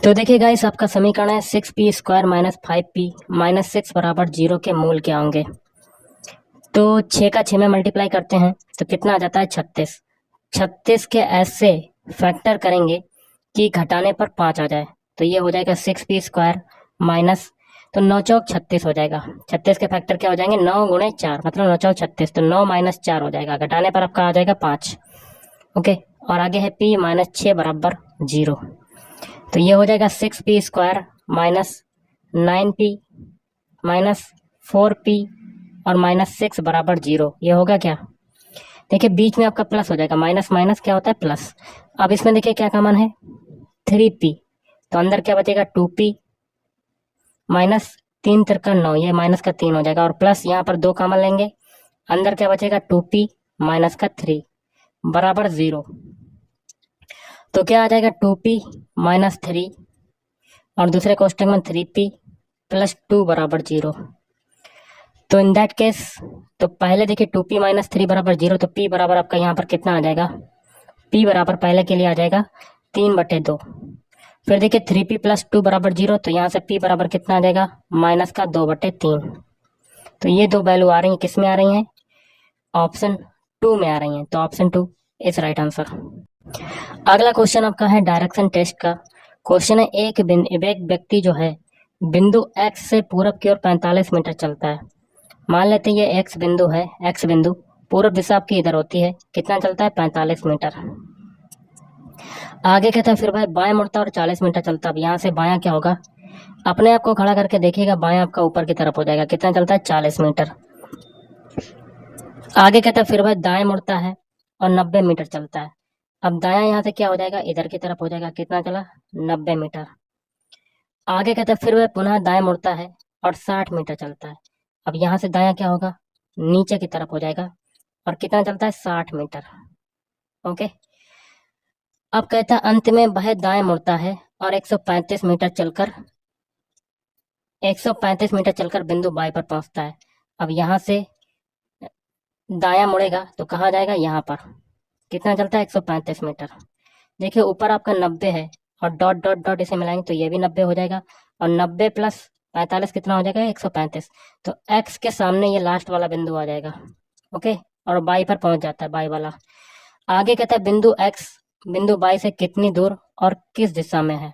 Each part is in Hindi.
तो देखिए गाइस, आपका समीकरण है 6p² माइनस 5p माइनस 6 बराबर 0 के मूल क्या होंगे। तो 6 का 6 में मल्टीप्लाई करते हैं तो कितना आ जाता है 36। 36 के ऐसे फैक्टर करेंगे कि घटाने पर 5 आ जाए। तो ये हो जाएगा 6p² माइनस, तो 9 चौक 36 हो जाएगा। 36 के फैक्टर क्या हो जाएंगे, 9 गुणे 4 मतलब 9 चौक 36, तो 9 माइनस 4 हो जाएगा। घटाने पर आपका आ जाएगा 5। ओके, और आगे है p माइनस 6 बराबर 0। तो ये हो जाएगा 6p² minus 9p minus 4p और माइनस 6 बराबर 0। ये होगा क्या, देखिए बीच में आपका प्लस हो जाएगा। माइनस माइनस क्या होता है प्लस। अब इसमें देखिए क्या कॉमन है 3p, तो अंदर क्या बचेगा 2p माइनस 3 तिरका 9, ये माइनस का 3 हो जाएगा। और प्लस यहाँ पर 2 कॉमन लेंगे, अंदर क्या बचेगा 2p माइनस का 3 बराबर 0। तो क्या आ जाएगा 2p माइनस 3 और दूसरे कोष्टक में 3p प्लस 2 बराबर 0। तो इन दैट केस, तो पहले देखिए 2p माइनस 3 बराबर 0, तो p बराबर आपका यहाँ पर कितना आ जाएगा, p बराबर पहले के लिए आ जाएगा 3/2। फिर देखिए 3p प्लस 2 बराबर 0, तो यहाँ से p बराबर कितना आ जाएगा माइनस का 2/3। तो ये दो वैल्यू आ रही है, किस में आ रही हैं, ऑप्शन 2 में आ रही हैं। तो ऑप्शन 2 इज राइट आंसर। अगला क्वेश्चन आपका है डायरेक्शन टेस्ट का। क्वेश्चन है एक व्यक्ति जो है बिंदु x से पूरब की ओर 45 मीटर चलता है। मान लेते हैं ये x बिंदु है, x बिंदु पूरब दिशा आपकी इधर होती है, कितना चलता है 45 मीटर। आगे कहता है फिर भाई बाएं मुड़ता और 40 मीटर चलता है। अब यहाँ से बायां क्या होगा, अपने आप को खड़ा करके देखिएगा, बायां आपका ऊपर की तरफ हो जाएगा, कितना चलता है 40 मीटर। आगे कहता है फिर भाई दाएं मुड़ता है और 90 मीटर चलता है। अब दायां यहाँ से क्या हो जाएगा, इधर की तरफ हो जाएगा, कितना चला 90 मीटर। आगे कहता है फिर वह पुनः दाएं मुड़ता है और 60 मीटर चलता है। अब यहाँ से दायां क्या होगा, नीचे की तरफ हो जाएगा और कितना चलता है 60 मीटर। ओके, अब कहता है अंत में वह दाएं मुड़ता है और 135 मीटर चलकर बिंदु बाई पर पहुंचता है। अब यहाँ से दायां मुड़ेगा तो कहाँ जाएगा, यहाँ पर, कितना चलता है 135 मीटर। देखिए ऊपर आपका 90 है और डॉट डॉट डॉट इसे मिलाएंगे तो ये भी 90 हो जाएगा, और 90 प्लस 45 कितना हो जाएगा 135। तो x के सामने ये लास्ट वाला बिंदु आ जाएगा। ओके, और बाई पर पहुंच जाता है, बाई वाला। आगे कहता है बिंदु x बिंदु बाई से कितनी दूर और किस दिशा में है।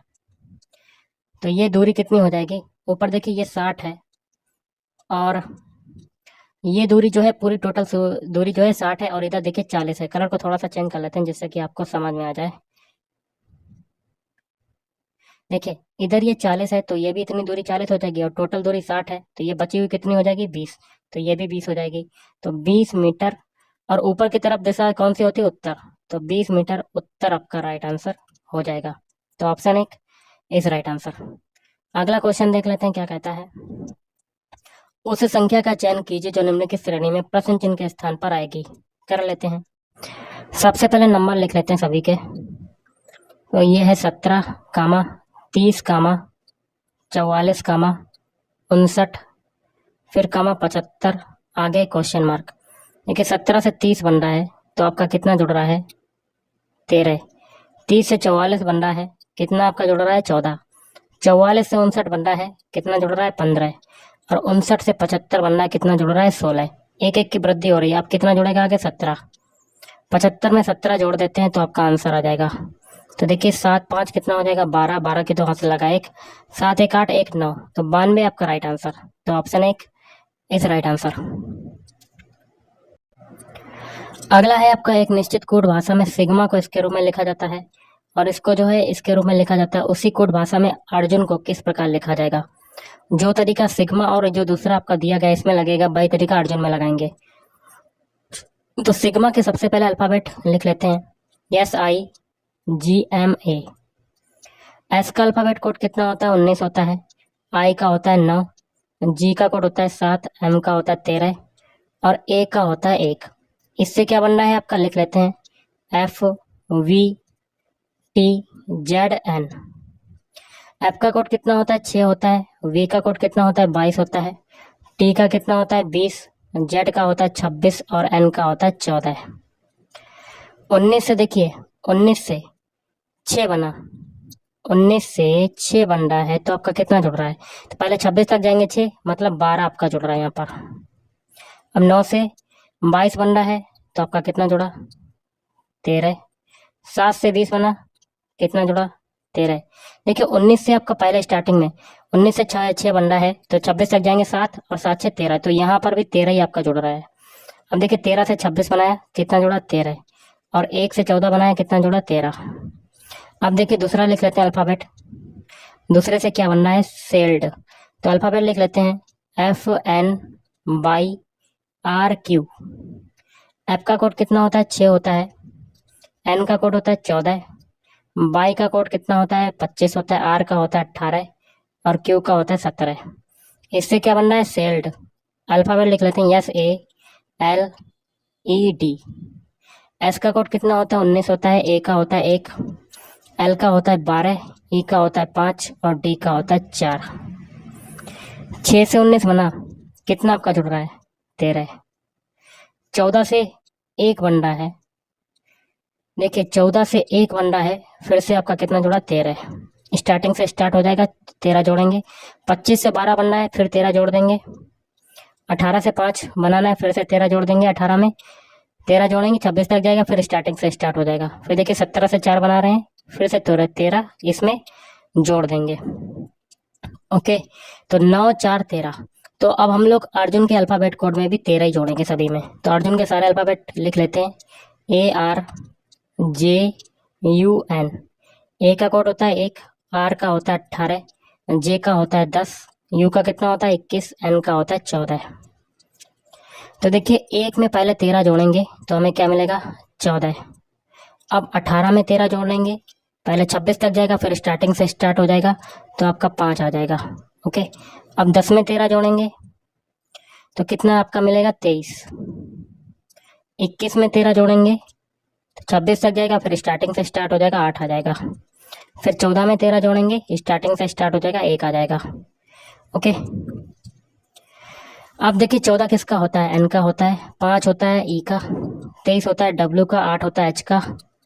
तो ये दूरी कितनी हो जाएगी, ऊपर देखिए ये 60 है और ये दूरी जो है पूरी टोटल दूरी जो है 60 है, और इधर देखिए 40 है। कलर को थोड़ा सा चेंज कर लेते हैं जिससे कि आपको समझ में आ जाए। देखिए इधर ये 40 है तो ये भी इतनी दूरी 40 हो जाएगी, और टोटल दूरी 60 है तो ये बची हुई कितनी हो जाएगी 20, तो ये भी 20 हो जाएगी। तो 20 मीटर, और ऊपर की तरफ दिशा कौन सी होती है, उत्तर, तो 20 मीटर उत्तर आपका राइट आंसर हो जाएगा। तो ऑप्शन 1 इज राइट आंसर। अगला क्वेश्चन देख लेते हैं क्या कहता है। उस संख्या का चयन कीजिए जो निम्नलिखित श्रेणी में प्रश्न चिन्ह के स्थान पर आएगी। कर लेते हैं, सबसे पहले नंबर लिख लेते हैं सभी के। तो ये है 17, 30, 44, 59, फिर 75, आगे क्वेश्चन मार्क। देखिए 17 से 30 बन रहा है तो आपका कितना जुड़ रहा है 13। 30 से 44 बन रहा है, कितना आपका जुड़ रहा है 14। 44 से 59 बन रहा है, कितना जुड़ रहा है 15। और 59 से 75 बन रहा है, कितना जुड़ रहा है 16। एक एक की वृद्धि हो रही है, आप कितना जुड़ेगा आगे 17। 75 में 17 जोड़ देते हैं तो आपका आंसर आ जाएगा। तो देखिए 7 5 कितना हो जाएगा 12, 12 की तो हाथ से लगा 1, 7 1 8 1 9, तो 92 आपका राइट आंसर। तो ऑप्शन 1 इज राइट आंसर। अगला है आपका एक निश्चित कोड भाषा में सिग्मा को इसके रूप में लिखा जाता है, और इसको जो है इसके रूप में लिखा जाता है। उसी कोड भाषा में अर्जुन को किस प्रकार लिखा जाएगा। जो तरीका सिग्मा और जो दूसरा आपका दिया गया इसमें लगेगा, वही तरीका अर्जुन में लगाएंगे। तो सिग्मा के सबसे पहले अल्फाबेट लिख लेते हैं, SIGMA। एस का अल्फाबेट कोड कितना होता है 19 होता है, आई का होता है 9, जी का कोड होता है 7, एम का होता है 13 और ए का होता है 1। इससे क्या बन रहा है आपका, लिख लेते हैं FVTZN। एफ का कोड कितना होता है 6 होता है, वी का कोड कितना होता है 22 होता है, टी का कितना होता है 20, जेड का होता है 26 और एन का होता है 14। 19 से देखिए 19 से 6 बना, 19 से 6 बन रहा है तो आपका कितना जुड़ रहा है? तो पहले 26 तक जाएंगे, 6 मतलब 12 आपका जुड़ रहा है यहाँ पर। अब 9 से 22 बन रहा है तो आपका कितना जुड़ा? 13। 7 से 20 बना, कितना जुड़ा? 13। देखिए 19 से आपका पहले स्टार्टिंग में 19 से 6 बन रहा है तो 26 तक जाएंगे 7 और 7 से 13, तो यहाँ पर भी 13 ही आपका जुड़ रहा है। अब देखिए 13 से 26 बनाया, कितना जुड़ा? 13। और 1 से 14 बनाया, कितना जुड़ा? 13। अब देखिए दूसरा लिख लेते हैं अल्फाबेट। दूसरे से क्या बन रहा है? सेल्ड। तो अल्फाबेट लिख लेते हैं FNYRQ। एफ का कोड कितना होता है? 6 होता है। एन का कोड होता है 14। वाई का कोड कितना होता है? 25 होता है। आर का होता है 18 और क्यू का होता है 17। इससे क्या बन रहा है? सेल्ड। अल्फाबेट लिख लेते हैं SALED। एस का कोड कितना होता है? 19 होता है। ए का होता है 1, एल का होता है 12, ई का होता है 5 और डी का होता है 4। 6 से 19 बना, कितना आपका जुड़ रहा है? 13। 14 से 1 बन रहा है, देखिए 14 से 1 बन रहा है, फिर से आपका कितना जुड़ा? 13। स्टार्टिंग से स्टार्ट हो जाएगा, 13 जोड़ेंगे। 25 से 12 बन रहा है, फिर 13 जोड़ देंगे। 18 से 5 बनाना है, फिर से 13 जोड़ देंगे। 18 में 13 जोड़ेंगे, 26 तक जाएगा, फिर स्टार्टिंग से स्टार्ट हो जाएगा। फिर देखिए 17 से 4 बना रहे हैं, फिर से 13 इसमें जोड़ देंगे। ओके, तो 9 4 13। तो अब हम लोग अर्जुन के अल्फाबेट कोड में भी 13 ही जोड़ेंगे सभी में। तो अर्जुन के सारे अल्फाबेट लिख लेते हैं ARJUN। ए का कोड होता है 1, आर का होता है 18, जे का होता है 10, यू का कितना होता है? 21, एन का होता है 14। तो देखिए 1 में पहले 13 जोड़ेंगे तो हमें क्या मिलेगा? 14। अब 18 में 13 जोड़ लेंगे, पहले 26 तक जाएगा, फिर स्टार्टिंग से स्टार्ट हो जाएगा तो आपका 5 आ जाएगा। ओके, अब 10 में 13 जोड़ेंगे तो कितना आपका मिलेगा? 23। 21 में 13 जोड़ेंगे तो 26 तक जाएगा, फिर स्टार्टिंग से स्टार्ट हो जाएगा, 8 आ जाएगा। फिर 14 में 13 जोड़ेंगे, स्टार्टिंग से स्टार्ट हो जाएगा, 1 आ जाएगा। ओके, अब देखिए 14 किसका होता है? एन का होता है। 5 होता है ई का। 23 होता है डब्ल्यू का। 8 होता है एच का।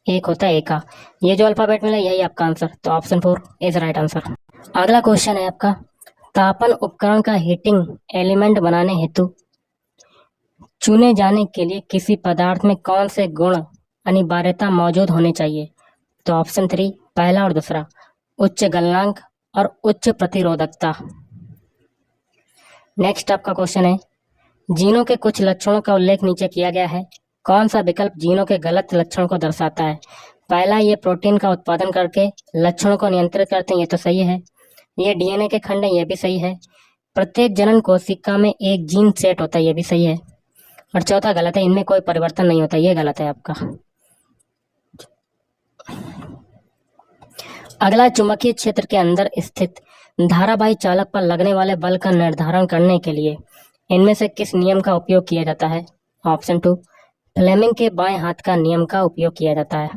1 होता है ए का। ये जो अल्फाबेट मिला यही आपका आंसर, तो ऑप्शन 4 इज राइट आंसर। अगला क्वेश्चन है आपका, तापन उपकरण का हीटिंग एलिमेंट बनाने हेतु चुने जाने के लिए किसी पदार्थ में कौन से गुण अनिवार्यता मौजूद होने चाहिए? तो ऑप्शन 3 पहला और दूसरा, उच्च गलनांक और उच्च प्रतिरोधकता। नेक्स्ट आपका क्वेश्चन है, जीनों के कुछ लक्षणों का उल्लेख नीचे किया गया है, कौन सा विकल्प जीनों के गलत लक्षण को दर्शाता है? पहला, ये प्रोटीन का उत्पादन करके लक्षणों को नियंत्रित करते हैं, ये तो सही है। ये डीएनए के खंड है, ये भी सही है। प्रत्येक जनन कोशिका में एक जीन सेट होता है, ये भी सही है। और चौथा गलत है, इनमें कोई परिवर्तन नहीं होता, ये गलत है आपका। अगला, चुंबकीय क्षेत्र के अंदर स्थित धारावाही चालक पर लगने वाले बल का निर्धारण करने के लिए इनमें से किस नियम का उपयोग किया जाता है? ऑप्शन 2 फ्लेमिंग के बाएं हाथ का नियम का उपयोग किया जाता है।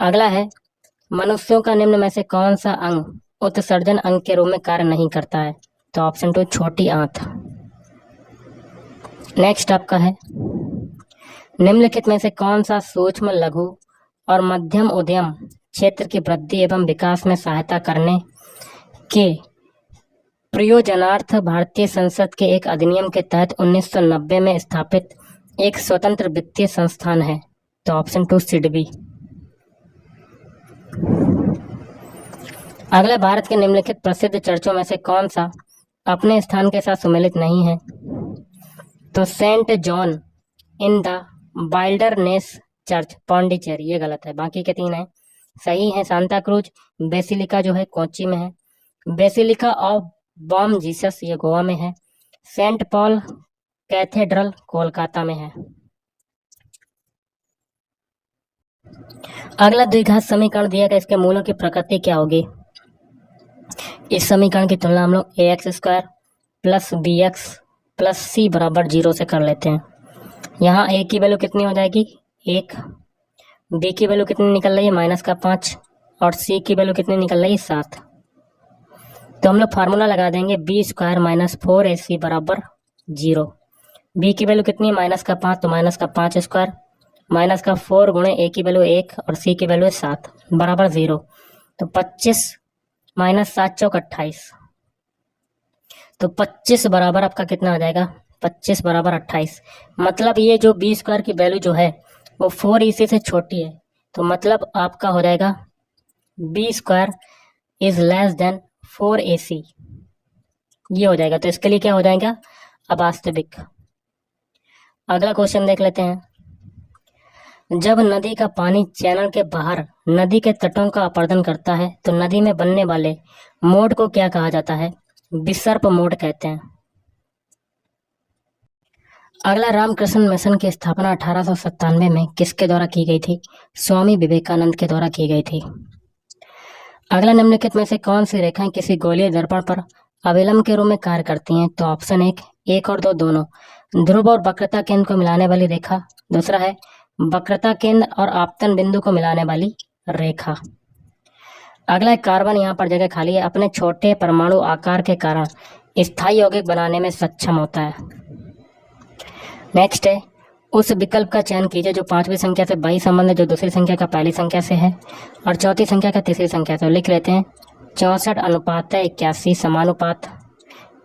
अगला है, मनुष्यों का निम्न में से कौन सा अंग उत्सर्जन अंग के रूप में कार्य नहीं करता है? तो ऑप्शन 2 छोटी आंत। नेक्स्ट आपका है, निम्नलिखित में से कौन सा सूक्ष्म, लघु और मध्यम उद्यम क्षेत्र की वृद्धि एवं विकास में सहायता करने के प्रयोजनार्थ भारतीय संसद के एक अधिनियम के तहत 1990 में स्थापित एक स्वतंत्र वित्तीय संस्थान है? तो ऑप्शन 2 सिडबी। अगला, भारत के निम्नलिखित प्रसिद्ध चर्चों में से कौन सा अपने स्थान के साथ सुमेलित नहीं है? तो Saint John in the wilderness church, Pondicherry, ये गलत है। बाकी के 3 हैं सही है। सांता क्रूज बेसिलिका जो है कोच्चि में है। बेसिलिका ऑफ बॉम जीसस ये गोवा में है। सेंट पॉल कैथेड्रल कोलकाता में है। अगला, द्विघात समीकरण दिया गया, इसके मूलों की प्रकृति क्या होगी? इस समीकरण की तुलना हम लोग ax² plus bx plus c बराबर 0 से कर लेते हैं। यहाँ a की वैल्यू कितनी हो जाएगी? 1। b की वैल्यू कितनी निकल रही है? -5। और c की वैल्यू कितनी निकल रही है? 7। तो हम लोग फार्मूला लगा देंगे b² - 4ac बराबर 0। b की वैल्यू कितनी है? -5, तो -5² माइनस का 4 गुणे ए की वैल्यू 1 और सी की वैल्यू 7 बराबर 0। तो 25 माइनस 7 चौक 28। तो 25 बराबर आपका कितना आ जाएगा, 25 बराबर 28। मतलब ये जो बी स्क्वायर की वैल्यू जो है वो 4 इसी से छोटी है। तो मतलब आपका हो जाएगा b square is less than 4ac। ये हो जाएगा। तो इसके लिए क्या हो जाएगा, अवास्तविक। अगला क्वेश्चन देख लेते हैं। जब नदी का पानी चैनल के बाहर नदी के तटों का अपरदन करता है तो नदी में बनने वाले मोड़ को क्या कहा जाता है, विसर्प मोड़ कहते हैं। अगला, रामकृष्ण मिशन की स्थापना 1897 में किसके द्वारा की गई थी, स्वामी विवेकानंद के द्वारा की गई थी। अगला, निम्नलिखित में से कौन सी रेखाएं किसी गोलीय दर्पण पर अविलंब के रूप में कार्य करती हैं। तो ऑप्शन 1 और 2 दोनों, ध्रुव और वक्रता केंद्र को मिलाने वाली रेखा। दूसरा है वक्रता केंद्र और आपतन बिंदु को मिलाने वाली रेखा। अगला, कार्बन यहाँ पर जगह खाली है, अपने छोटे परमाणु आकार के कारण स्थायी यौगिक बनाने में सक्षम होता है। नेक्स्ट है, उस विकल्प का चयन कीजिए जो 5वीं संख्या से वही संबंध है जो दूसरी संख्या का पहली संख्या से है और चौथी संख्या का तीसरी संख्या से। लिख लेते हैं 64 अनुपात 81 समानुपात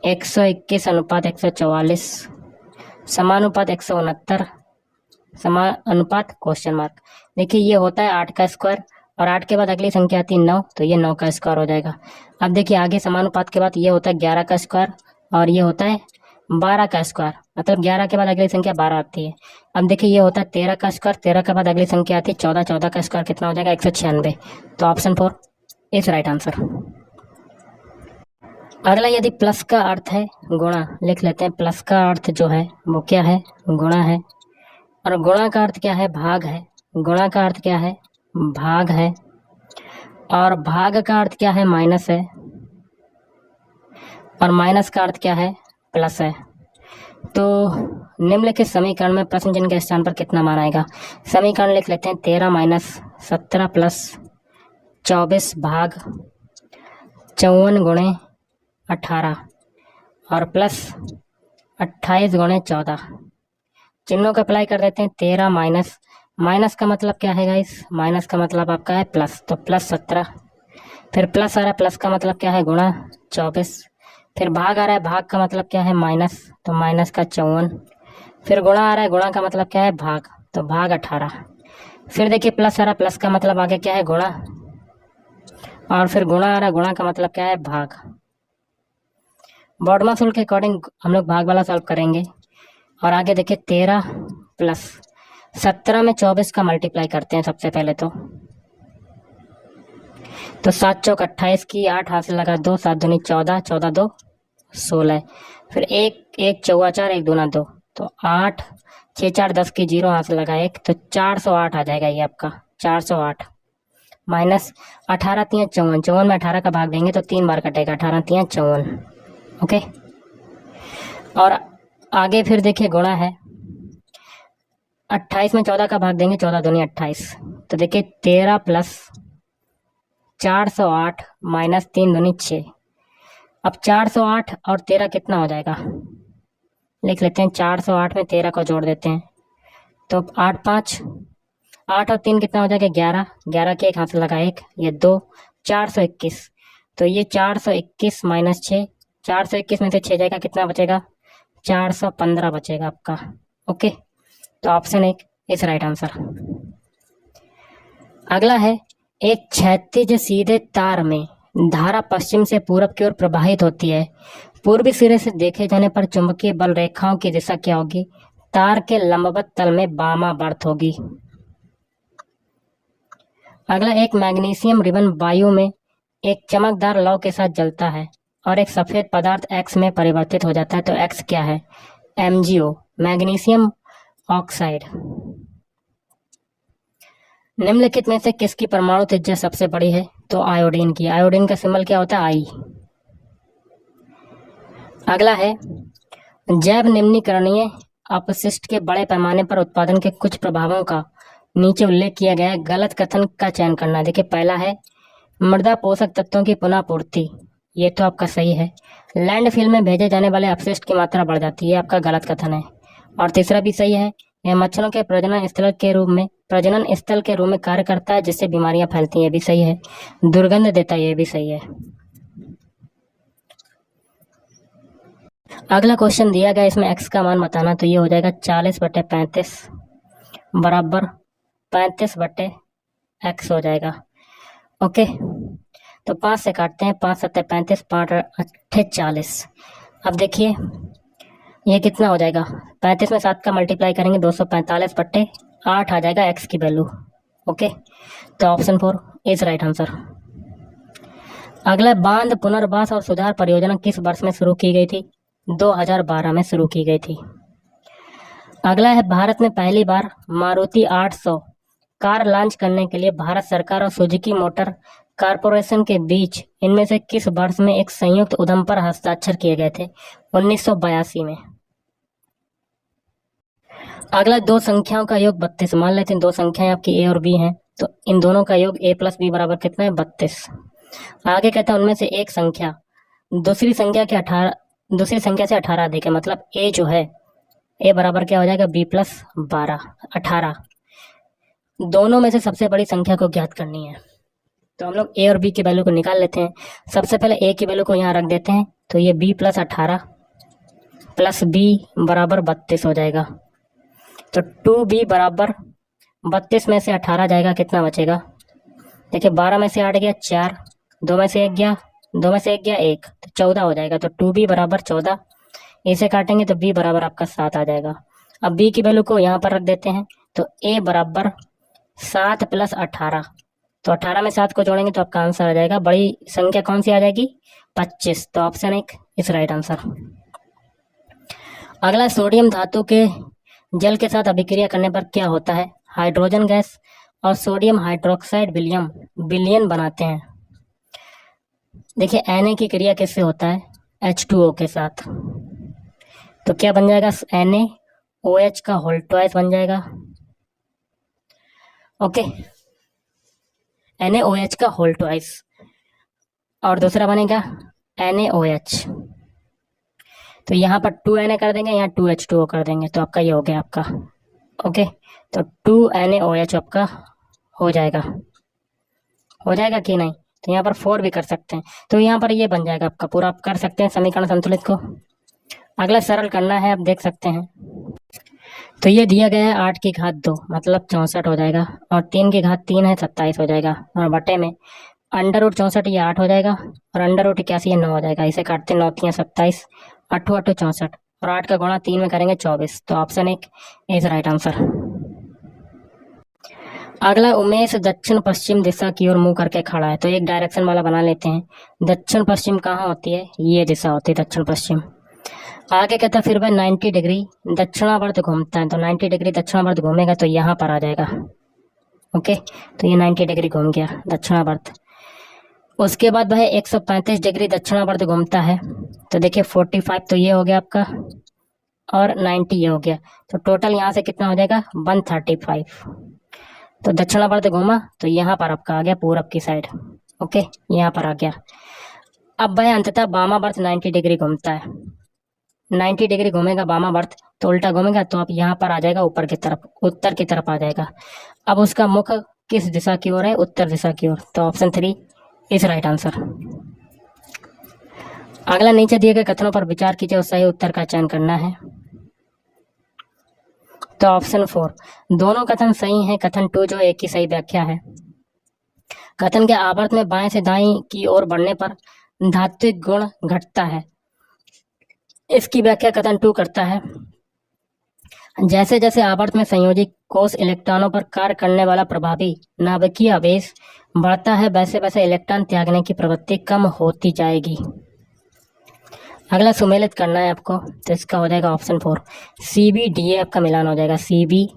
121 अनुपात 144 समानुपात 169 समानुपात क्वेश्चन मार्क। देखिए ये होता है 8 का स्क्वायर और 8 के बाद अगली संख्या आती है 9, तो ये 9 का स्क्वायर हो जाएगा। अब देखिए आगे समानुपात के बाद ये होता है 11 का स्क्वायर और ये होता है 12 का स्क्वायर, मतलब 11 के बाद अगली संख्या 12 आती है। अब देखिए ये होता है 13 का स्क्वायर, 13 के बाद अगली संख्या आती है 14, 14 का स्क्वायर कितना हो जाएगा 196। तो ऑप्शन 4 इज राइट आंसर। अगला, यदि प्लस का अर्थ है गुणा, लिख लेते हैं प्लस का अर्थ जो है वो क्या है, गुणा है। और गुणा का अर्थ क्या है, भाग है। गुणा का अर्थ क्या है, भाग है। और भाग का अर्थ क्या है, माइनस है। और माइनस का अर्थ क्या है, प्लस है। तो निम्नलिखित समीकरण में प्रश्न चिन्ह के स्थान पर कितना मान आएगा। समीकरण लिख लेते हैं 13 माइनस 17 प्लस 24 भाग 54 गुणे 18 और प्लस 28 गुणे 14। चिन्हों को अप्लाई कर देते हैं। 13 माइनस, माइनस का मतलब क्या है गाइस, माइनस का मतलब आपका है प्लस, तो प्लस 17। फिर प्लस आ रहा है, प्लस का मतलब क्या है गुणा 24। फिर भाग आ रहा है, भाग का मतलब क्या है माइनस, तो माइनस का 54। फिर गुणा आ रहा है, गुणा का मतलब क्या है भाग, तो भाग 18। फिर देखिए प्लस आ रहा है, प्लस का मतलब आगे क्या है गुणा, और फिर गुणा आ रहा है, गुणा का मतलब क्या है भाग। बॉडमस रूल के अकॉर्डिंग हम लोग भाग वाला सॉल्व करेंगे। और आगे देखिए 13 प्लस 17 में 24 का मल्टीप्लाई करते हैं सबसे पहले। तो 7 चौक 28 की 8 हाथ से लगा 2, 7 दूनी 14, 14 2 16। फिर 1 चौवा 4, 1 दूना 2, तो 8 6 4 10 की 0 हाथ से लगा 1, तो 408 आ जाएगा ये आपका 408। माइनस 18 3 54, 54 में 18 का भाग देंगे तो 3 बार कटेगा, 18 3 54। ओके, और आगे फिर देखिए गुणा है, 28 में 14 का भाग देंगे, 14 दूनी 28, तो देखिए 13 प्लस 408 माइनस 3 दूनी 6। अब 408 और 13 कितना हो जाएगा, लिख लेते हैं 408 में 13 को जोड़ देते हैं, तो 8 5 8 और 3 कितना हो जाएगा 11, 11 के एक हाथ से लगा 1, ये 2, 421। तो ये 421 माइनस 6, 421 में से 6 जाएगा, कितना बचेगा 415 बचेगा आपका। ओके, तो ऑप्शन 1 इज राइट आंसर। अगला है, एक क्षैतिज सीधे तार में धारा पश्चिम से पूरब की ओर प्रवाहित होती है। पूर्वी सिरे से देखे जाने पर चुंबकीय बल रेखाओं की दिशा क्या होगी, तार के लंबवत तल में वामावर्त होगी। अगला, एक मैग्नीशियम रिबन वायु में एक चमकदार लौ के साथ जलता है और एक सफेद पदार्थ X में परिवर्तित हो जाता है, तो X क्या है, MgO मैग्नीशियम ऑक्साइड। निम्नलिखित में से किसकी परमाणु त्रिज्या सबसे बड़ी है, तो आयोडीन की। आयोडीन का सिंबल क्या होता है, आई। अगला है, जैव निम्नीकरणीय अपशिष्ट के बड़े पैमाने पर उत्पादन के कुछ प्रभावों का नीचे उल्लेख किया गया है, गलत कथन का चयन करना। देखिए पहला है मृदा पोषक तत्वों की पुनः पूर्ति, ये तो आपका सही है। लैंडफिल में भेजे जाने वाले अपशिष्ट की मात्रा बढ़ जाती है, आपका गलत कथन है। और तीसरा भी सही है, यह मच्छरों के प्रजनन स्थल के रूप में कार्य करता है, जिससे बीमारियां फैलती हैं, ये भी सही है। दुर्गंध देता है, ये भी सही है। अगला क्वेश्चन दिया गया, इसमें x का मान बताना, तो ये हो जाएगा 40/35 बराबर 35/x हो जाएगा। ओके, तो 5 से काटते हैं, 5 7 35, 5 8 40। अब देखिए ये कितना हो जाएगा, 35 में 7 का मल्टीप्लाई करेंगे 245/8 आ जाएगा x की वैल्यू। ओके, तो ऑप्शन 4 इज राइट आंसर। अगला, बांध पुनर्वास और सुधार परियोजना किस वर्ष में शुरू की गई थी? 2012 में शुरू की गई थी। अगला है, भारत में पहली बार मारुति 800 कार लॉन्च करने के लिए भारत सरकार और सुजुकी मोटर कारपोरेशन के बीच इनमें से किस वर्ष में एक संयुक्त उद्यम पर हस्ताक्षर किए गए थे? 1982 में। अगला, दो संख्याओं का योग 32। मान लेते हैं दो संख्याएं आपकी a और b हैं, तो इन दोनों का योग a + b बराबर कितना है? 32। आगे कहता है, उनमें से एक संख्या दूसरी संख्या से 18 अधिक है, मतलब a जो है a बराबर क्या हो जाएगा? b + 12 18। दोनों में से सबसे बड़ी संख्या को ज्ञात करनी है, तो हम लोग a और b की वैल्यू को निकाल लेते हैं। सबसे पहले a की वैल्यू को यहाँ रख देते हैं, तो ये b + 18 + b बराबर 32 हो जाएगा। तो 2b बराबर 32 में से 18 जाएगा, कितना बचेगा? देखिए 12 में से 8 गया 4, 2 में से 1 गया 1, तो 14 हो जाएगा। तो 2b बराबर 14, इसे काटेंगे तो b बराबर आपका 7 आ जाएगा। अब b की वैल्यू को यहाँ पर रख देते हैं, तो a बराबर 7 + 18, तो 18 में 7 को जोड़ेंगे तो आपका आंसर आ जाएगा, बड़ी संख्या कौन सी आ जाएगी? 25। तो ऑप्शन 1 इस राइट आंसर। अगला, सोडियम धातु के जल के साथ अभिक्रिया करने पर क्या होता है? हाइड्रोजन गैस और सोडियम हाइड्रोक्साइड विलयन बनाते हैं। देखिए Na की क्रिया किससे होता है? H2O के साथ, तो क्या बन जाएगा? NaOH का होल ट्वाइस बन जाएगा। ओके, NaOH का होल ट्वाइस, और दूसरा बनेगा NaOH, तो यहाँ पर 2Na कर देंगे, यहाँ 2H2O कर देंगे, तो आपका ये हो गया आपका। ओके, तो 2NaOH आपका हो जाएगा कि नहीं? तो यहाँ पर 4 भी कर सकते हैं, तो यहाँ पर ये बन जाएगा आपका पूरा। आप कर सकते हैं समीकरण संतुलित को। अगला सरल करना है, आप देख सकते हैं, तो ये दिया गया है 8 की घात 2 मतलब 64 हो जाएगा, और 3 की घात 3 है 27 हो जाएगा, और बटे में √64 ये 8 हो जाएगा, और √81 ये 9 हो जाएगा। इसे काटते 9 3 27, 8 8 64, और 8 का गुणा 3 में करेंगे 24। तो ऑप्शन 1 इज राइट आंसर। अगला, उमेश दक्षिण पश्चिम दिशा की ओर मुंह करके खड़ा है, तो एक डायरेक्शन वाला बना लेते हैं। दक्षिण पश्चिम कहाँ होती है? ये दिशा होती है दक्षिण पश्चिम। आगे कहता है, फिर वह 90 डिग्री दक्षिणावर्त घूमता है, तो 90 डिग्री दक्षिणावर्त घूमेगा तो यहाँ पर आ जाएगा। ओके, तो ये 90 डिग्री घूम गया दक्षिणावर्त। उसके बाद वह 135 डिग्री दक्षिणावर्त घूमता है, तो देखिए 45 तो ये हो गया आपका, और 90 ये हो गया, तो टोटल यहाँ से कितना हो जाएगा? 135। तो दक्षिणावर्त घूमा तो यहाँ पर आपका आ गया पूरब की साइड। ओके, यहाँ पर आ गया। अब वह अंततः वामावर्त 90 डिग्री घूमता है, 90 डिग्री घूमेगा वामावर्त, तो उल्टा घूमेगा तो आप यहाँ पर आ जाएगा ऊपर की तरफ, उत्तर की तरफ आ जाएगा। अब उसका मुख किस दिशा की ओर है? उत्तर दिशा की ओर, तो ऑप्शन 3 इज राइट आंसर। अगला, नीचे दिए गए कथनों पर विचार कीजिए और सही उत्तर का चयन करना है, तो ऑप्शन 4 दोनों कथन सही हैं। कथन 2 जो एक की सही व्याख्या है। कथन के आवर्त में बाएं से दाएं की ओर बढ़ने पर धात्विक गुण घटता है, इसकी व्याख्या कथन 2 करता है। जैसे जैसे आवर्त में संयोजी कोष इलेक्ट्रॉनों पर कार्य करने वाला प्रभावी नाभिकीय आवेश बढ़ता है, वैसे वैसे इलेक्ट्रॉन त्यागने की प्रवृत्ति कम होती जाएगी। अगला, सुमेलित करना है आपको, तो इसका हो जाएगा ऑप्शन 4 CBDA आपका मिलान हो जाएगा। CBDA,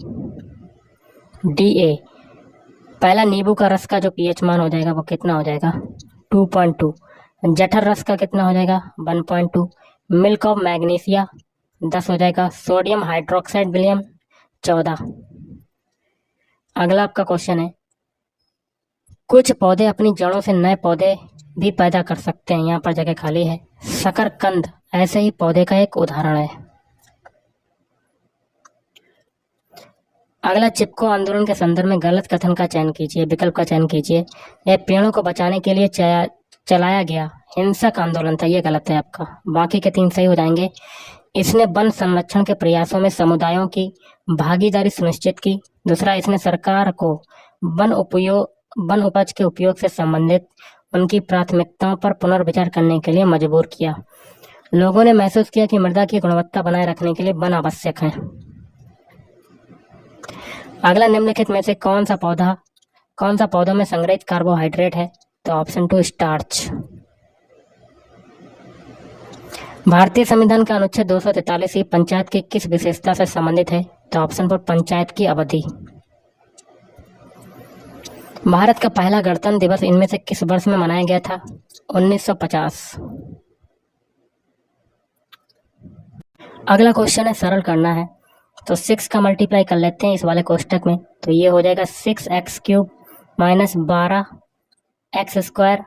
पहला नींबू का रस का जो pH मान हो जाएगा वो कितना हो जाएगा? 2.2। जठर रस का कितना हो जाएगा? 1.2। मिल्क ऑफ मैग्नीशिया 10 हो जाएगा। सोडियम हाइड्रोक्साइड विलयन 14। अगला आपका क्वेश्चन है, कुछ पौधे अपनी जड़ों से नए पौधे भी पैदा कर सकते हैं, यहाँ पर जगह खाली है। शकरकंद ऐसे ही पौधे का एक उदाहरण है। अगला, चिपको आंदोलन के संदर्भ में गलत कथन का चयन कीजिए, विकल्प का चयन कीजिए। यह पेड़ों को बचाने के लिए चलाया गया हिंसक आंदोलन था, ये गलत है आपका। बाकी के 3 सही हो जाएंगे। इसने वन संरक्षण के प्रयासों में समुदायों की भागीदारी सुनिश्चित की। दूसरा, इसने सरकार को वन उपज के उपयोग से संबंधित उनकी प्राथमिकताओं पर पुनर्विचार करने के लिए मजबूर किया। लोगों ने महसूस किया कि मृदा की गुणवत्ता बनाए रखने के लिए वन आवश्यक है। अगला, निम्नलिखित में से कौन सा पौधों में संग्रहित कार्बोहाइड्रेट है? तो ऑप्शन 2 स्टार्च। भारतीय संविधान का अनुच्छेद 243 पंचायत की किस विशेषता से संबंधित है? तो ऑप्शन 4 पंचायत की अवधि। भारत का पहला गणतंत्र दिवस इनमें से किस वर्ष में मनाया गया था? 1950। अगला क्वेश्चन है, सरल करना है, तो 6 का मल्टीप्लाई कर लेते हैं इस वाले कोष्टक में। तो ये हो जाएगा 6x³ माइनस 12x²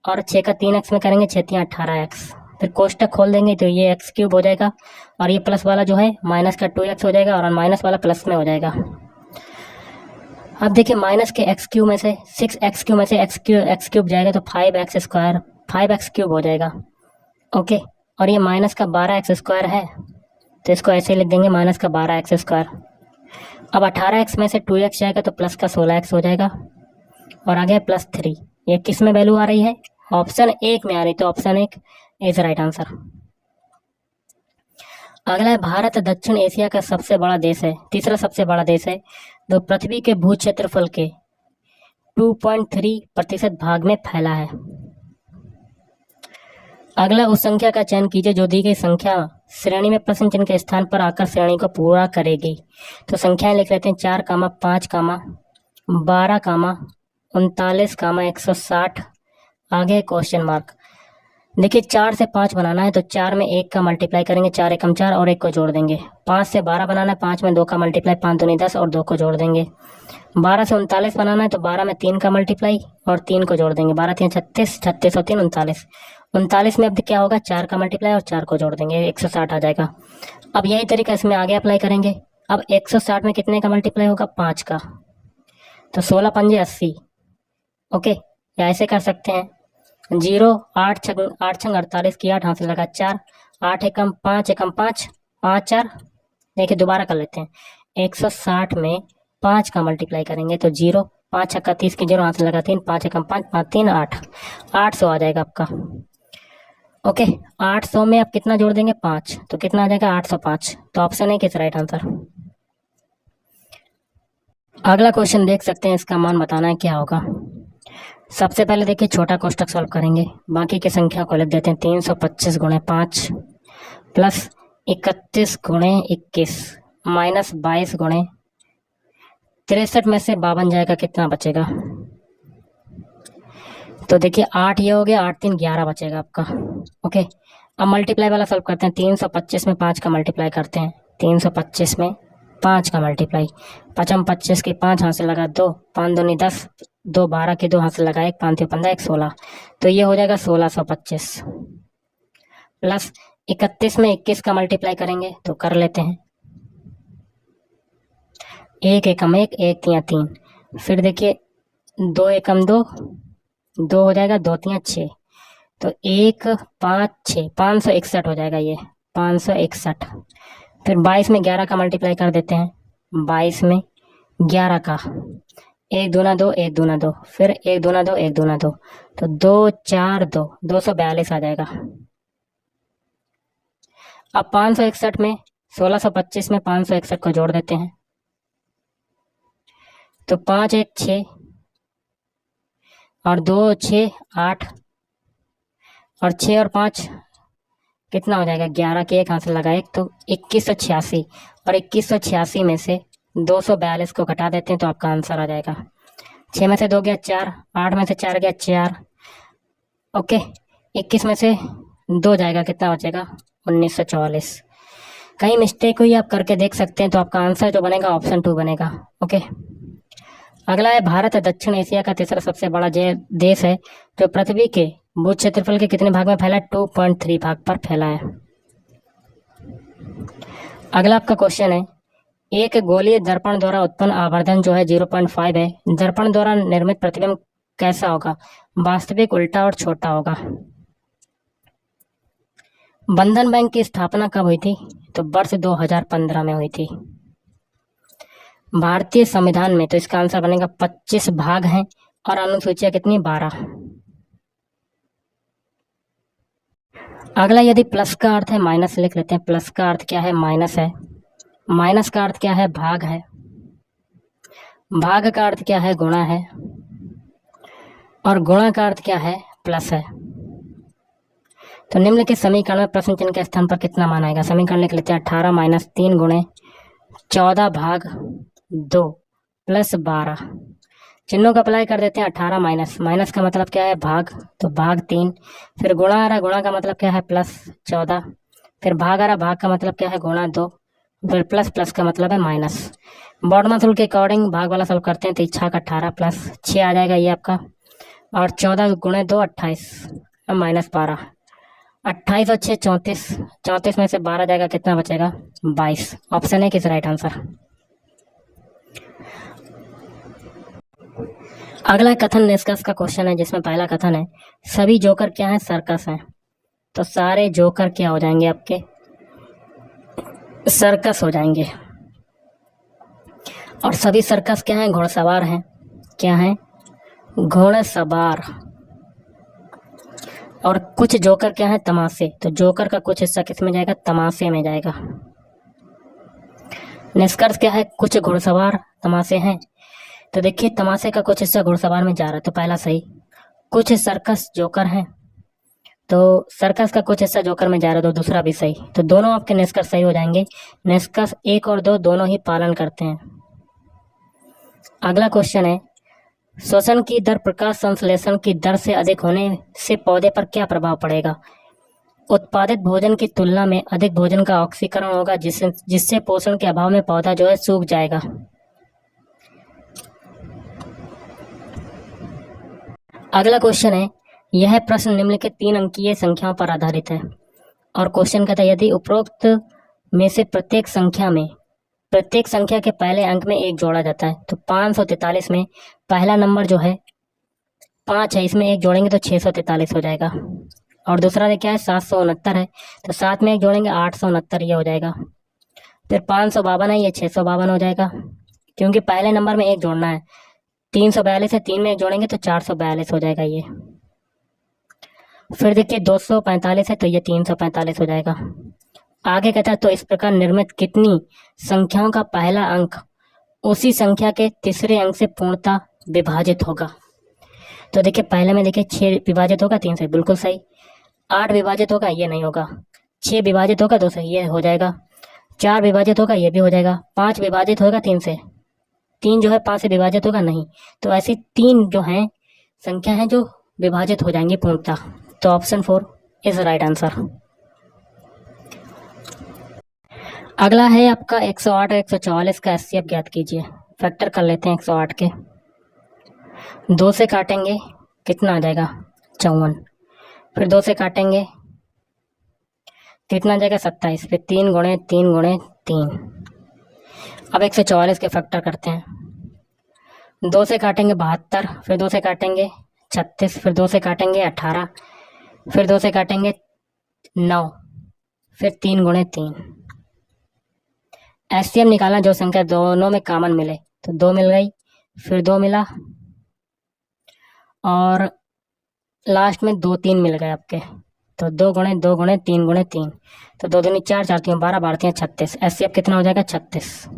और 6 का 3x में करेंगे 6 3 18x। फिर कोष्टक खोल देंगे तो ये x³ हो जाएगा और ये प्लस वाला जो है माइनस का 2x हो जाएगा और माइनस वाला प्लस में हो जाएगा। अब देखिए, माइनस के x³ में से 6x³ में से x³ जाएगा तो 5x³ हो जाएगा। ओके, और ये माइनस का 12x² है तो इसको ऐसे लिख देंगे माइनस का 12x²। अब 18x में से 2x जाएगा तो प्लस का 16x हो जाएगा और आगे +3। ये किस में वैल्यू आ रही है? ऑप्शन 1 में आ रही, तो ऑप्शन 1 इज राइट आंसर। अगला है, भारत दक्षिण एशिया का सबसे बड़ा देश है, तीसरा सबसे बड़ा देश है, जो पृथ्वी के भू क्षेत्रफल के 2.3% भाग में फैला है। अगला, उस संख्या का चयन कीजिए जो दी गई संख्या श्रेणी में प्रश्न चिन्ह के स्थान पर आकर श्रेणी को पूरा करेगी। तो संख्याएं लिख लेते हैं 4, 5, 12, 39, 160। आगे क्वेश्चन मार्क। देखिए, 4 से 5 बनाना है तो 4 में 1 का मल्टीप्लाई करेंगे, 4 एकम 4 और 1 को जोड़ देंगे। 5 से 12 बनाना है, 5 में 2 का मल्टीप्लाई, 5 दूनी 10 और 2 को जोड़ देंगे। 12 से 39 बनाना है तो 12 में 3 का मल्टीप्लाई और 3 को जोड़ देंगे। 12 3 36, 36 और 3 39। 39 में अब क्या होगा? 4 का मल्टीप्लाई और 4 को जोड़ देंगे, 160 आ जाएगा। अब यही तरीका इसमें आगे अप्लाई करेंगे। अब 160 में कितने का मल्टीप्लाई होगा? 5 का, तो 16 पंजे 80। ओके, या ऐसे कर सकते हैं 0 8 छंग 48 की 8 हाथ से लगा 4, 8 एकम 5 एकम 5, 5 4। देखिए, दोबारा कर लेते हैं। 160 में 5 का मल्टीप्लाई करेंगे तो 0, 5 छक्का 30 की 0 हाथ से लगा 3, 5 एकम 5, 5 3 8, 800 आ जाएगा आपका। ओके, 800 में आप कितना जोड़ देंगे? 5, तो कितना आ जाएगा? 805। तो ऑप्शन 1 इज राइट आंसर। अगला क्वेश्चन देख सकते हैं, इसका मान बताना है क्या होगा। सबसे पहले देखिए, छोटा कोष्टक सॉल्व करेंगे, बाकी की संख्या को लिख देते हैं। 325 × 5 प्लस 31 × 21 माइनस 22 × 63 में से 52 जाएगा, कितना बचेगा? तो देखिए, 8 ये हो गया, 8 3 11 बचेगा आपका। ओके, अब मल्टीप्लाई वाला सॉल्व करते हैं। 325 में 5 का मल्टीप्लाई करते हैं। 325 में 5 का मल्टीप्लाई, 5 25 के 5 हाथ से लगा 2, 5 दूनी 10, 2 12 के 2 हाथ से लगा 1, 5 15 1 16। तो ये हो जाएगा 1625 प्लस 31 में 21 का मल्टीप्लाई करेंगे तो कर लेते हैं। 1 एकम 1, 1 3 3। फिर देखिए, 2 एकम 2, 2 हो जाएगा, 2 3 6, तो 1 5 6, 561 हो जाएगा ये, 561। फिर 22 में 11 का मल्टीप्लाई कर देते हैं। 22 में 11 का 1 दूना 2, 1 दूना 2, फिर 1 दूना 2, 1 दूना 2, तो 2 4 2, 242 आ जाएगा। अब 561 में 1625 में 561 को जोड़ देते हैं, तो 5 1 6 और 2 6 8 और 6 और 5 कितना हो जाएगा? 11 के 1 हाथ से लगा 1, तो 2186। और 2186 में से 242 को घटा देते हैं तो आपका आंसर आ जाएगा। 6 में से 2 गया 4, 8 में से 4 गया 4। ओके, 21 में से 2 जाएगा, कितना बचेगा? 1944। कहीं मिस्टेक हुई आप करके देख सकते हैं, तो आपका आंसर जो बनेगा ऑप्शन 2 बनेगा। ओके, अगला है, भारत दक्षिण एशिया का तीसरा सबसे बड़ा देश है, जो पृथ्वी के भू क्षेत्रफल के कितने भाग में फैला है? 2.3 भाग पर फैला है। अगला आपका क्वेश्चन है, एक गोलीय दर्पण द्वारा उत्पन्न आवर्धन जो है 0.5 है। दर्पण द्वारा निर्मित प्रतिबिंब कैसा होगा? वास्तविक, उल्टा और छोटा होगा। बंधन बैंक की स्थापना कब हुई थी? तो वर्ष 2015 में हुई थी। भारतीय संविधान में, तो इसका आंसर बनेगा 25 भाग हैं और अनुसूचियां कितनी? 12। अगला, यदि प्लस का अर्थ है माइनस लिख लेते हैं। प्लस का अर्थ क्या है? माइनस है। माइनस का अर्थ क्या है? भाग है। भाग का अर्थ क्या है? गुणा है। और गुणा का अर्थ क्या है? प्लस है। तो निम्नलिखित समीकरण में प्रश्न चिन्ह के स्थान पर कितना मान आएगा? समीकरण लिख लेते हैं। 18 माइनस 3 गुणे 14 भाग 2 प्लस 12। चिन्हों का अप्लाई कर देते हैं। 18 माइनस, माइनस का मतलब क्या है? भाग, तो भाग 3। फिर गुणा आ रहा, गुणा का मतलब क्या है? प्लस 14। फिर भाग आ रहा, भाग का मतलब क्या है? गुणा 2। फिर प्लस, प्लस का मतलब है माइनस। बॉडमथ रूल के अकॉर्डिंग भाग वाला सॉल्व करते हैं तो 6 का 18 प्लस 6 आ जाएगा ये आपका, और 14 गुणे 2 28 माइनस 12। 28 और 6 34, 34 में से 12 जाएगा, कितना बचेगा? 22। ऑप्शन है किस राइट आंसर। अगला कथन निष्कर्ष का क्वेश्चन है, जिसमें पहला कथन है सभी जोकर क्या है? सर्कस हैं। तो सारे जोकर क्या हो जाएंगे? आपके सर्कस हो जाएंगे। और सभी सर्कस क्या है? घोड़सवार हैं। क्या है? घोड़सवार। और कुछ जोकर क्या है? तमाशे। तो जोकर का कुछ हिस्सा किस में जाएगा? तमाशे में जाएगा। निष्कर्ष क्या है? कुछ घोड़सवार तमाशे हैं। तो देखिए, तमाशे का कुछ हिस्सा घुड़सवार में जा रहा है, तो पहला सही। कुछ सर्कस जोकर हैं, तो सर्कस का कुछ हिस्सा जोकर में जा रहा है, तो दूसरा भी सही। तो दोनों आपके निष्कर्ष सही हो जाएंगे। निष्कर्ष 1 और 2 दोनों ही पालन करते हैं। अगला क्वेश्चन है श्वसन की दर प्रकाश संश्लेषण की दर से अधिक होने से पौधे पर क्या प्रभाव पड़ेगा? उत्पादित भोजन की तुलना में अधिक भोजन का ऑक्सीकरण होगा, जिससे पोषण के अभाव में पौधा जो है सूख जाएगा। अगला क्वेश्चन है, यह प्रश्न निम्नलिखित 3 अंकीय संख्याओं पर आधारित है। और क्वेश्चन कहता है यदि उपरोक्त में से प्रत्येक संख्या के पहले अंक में 1 जोड़ा जाता है, तो 543 में पहला नंबर जो है 5 है, इसमें 1 जोड़ेंगे तो 643 हो जाएगा। और दूसरा क्या है? 769 है, तो 7 में 1 जोड़ेंगे 869 ये हो जाएगा। फिर 552 है, ये 652 हो जाएगा, क्योंकि पहले नंबर में 1 जोड़ना है। 342 है, 3 में 1 जोड़ेंगे तो 442 हो जाएगा ये। फिर देखिए 245 है, तो ये 345 हो जाएगा। आगे कहता है तो इस प्रकार निर्मित कितनी संख्याओं का पहला अंक उसी संख्या के तीसरे अंक से पूर्णतः विभाजित होगा? तो देखिए पहले में देखिए 6 विभाजित होगा 3 से, बिल्कुल सही। 8 विभाजित होगा, ये नहीं होगा। 6 विभाजित होगा 2 से, ये हो जाएगा। 4 विभाजित होगा, ये भी हो जाएगा। 5 विभाजित होगा 3 से, 3 जो है 5 से विभाजित होगा नहीं। तो ऐसी 3 जो हैं संख्या हैं जो विभाजित हो जाएंगी पूर्णतः। तो ऑप्शन 4 इज राइट आंसर। अगला है आपका 108 और 144 का एचसीएफ ज्ञात कीजिए। फैक्टर कर लेते हैं 108 के। 2 से काटेंगे कितना आ जाएगा? 54। फिर 2 से काटेंगे कितना आ जाएगा? 27। फिर 3 गुणे 3 गुणे 3। अब 144 के फैक्टर करते हैं। 2 से काटेंगे 72, फिर 2 से काटेंगे 36, फिर 2 से काटेंगे 18, फिर 2 से काटेंगे 9, फिर 3 गुणे 3। एचसीएफ निकालना, जो संख्या दोनों में कॉमन मिले, तो 2 मिल गई, फिर 2 मिला, और लास्ट में 2 3 मिल गए आपके। तो 2 गुणे 2 गुणे 3 गुणे 3, तो 2 दूनी 4, 4 3 12, 12 3 36। एचसीएफ कितना हो जाएगा? 36।